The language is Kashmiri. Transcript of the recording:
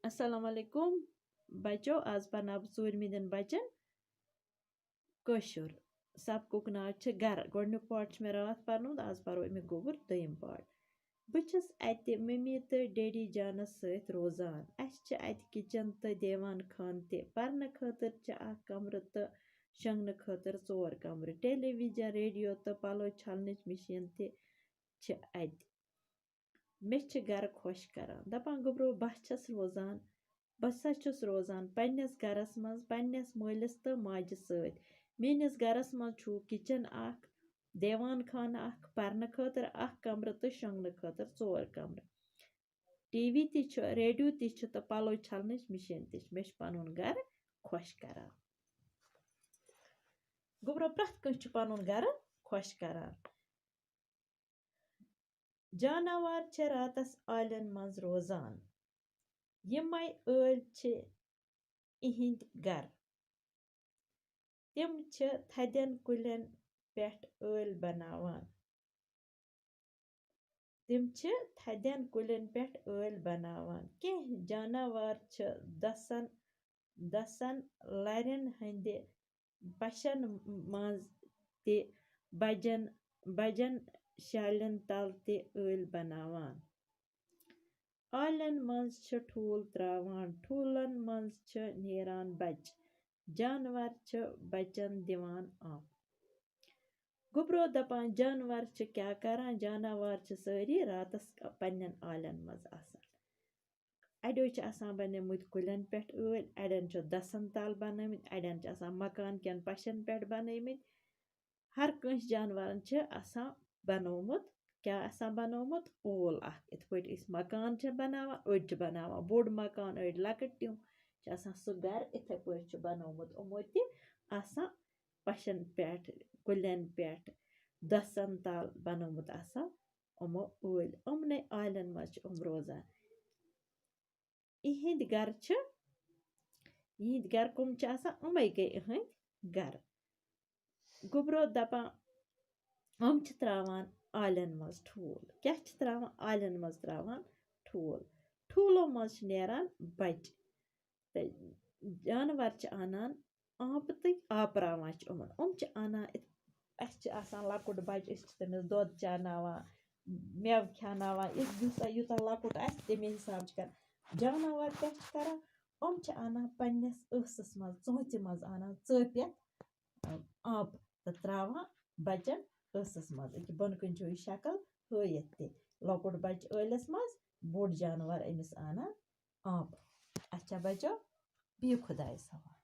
Assalamu alaikum. बच्चों आज पढ़ना ूरमिंदन बचन कशुर सबकुक नाव गर गोडनुक पार्ट मे रात पर्नुद आज परो अमिक गोबर दोयम पार्ट बस अत मम्मी तो डैडी जानस सत रोजान अत किचन तो देवान खान पर्न खतर कमर तो शंगन खतर 4 कमर टेलीविजन रेडियो तो पलो छलन मशीन अत मे गर खुश करान दपान गोबरो बह छस रोजान बसा छुस रोजान पन्नस गरस मज पन्नस मालिस तो माज सत मेनिस गरस मज छु किचन अख देवान खान अख पर्न खतर अख कमर तो शंगन खतर 4 कमर टीवी ति रेडियो ति तो पलो छलन मशीन मे पनुन गर खुश करान गोबरो प्रथ कह पनुन गर खुश करान जानवर रातस आलन मज रोजान यमय ऐल इहिंद गर तिम थदन कुलन पेठ ऐल बनावान कह जानवर दसन लरन हंद पशन मज ते बजन शालन तल ते ऐल बनावान आलन मज ठूल त्रावान ठूलन मज नेरान बच जानवर बचन दिवान आप गोबरो दपान जानवर क्या करान जानवर सारी रातस पन्न आलन मज आसान अड़ो आसान बनमुत कुलन पे ऐल अड़न दसन तल बनमित अड़न आसान मकान कन पशन पे बनमित हर कंस जानवर आसान बनोमुत क्या आसान बनोमुत ओल अख इत पे मकान बनावान अड़ बनावान बोड़ मकान अड़ लकट तिम आसान सह गर इथे पे बनोमुत यमो ते आसान पशन पे कुलन पे दसन तल बनोमुत आसान यमो ऐल यमने आलन मज रोजान इहिंद गर कम यमै गई इहिंद गर गोबरो दपान हम त्रावान आलन मज ठूल क्या त्रावान आलन मज त्रावान ठूल ठूलो मज नेरान बच तो जानवर आनान आप तो आपरावान यमन आनान आसान लकुट बच तमिस दोद चनावान मेव खनावान यूता लकुट तमे हिसाब कर जानवर क्या करान आनान पन्नस ٲسس मज चोंच मज आनान चपित आप तो त्रावान बचन ٲسس मज बन कन यह शक्ल हयत लकुट बच ऐलस मज बोड़ जानवर अमिस आनान आप अच्छा बचो बिहु खुदायस हवाल।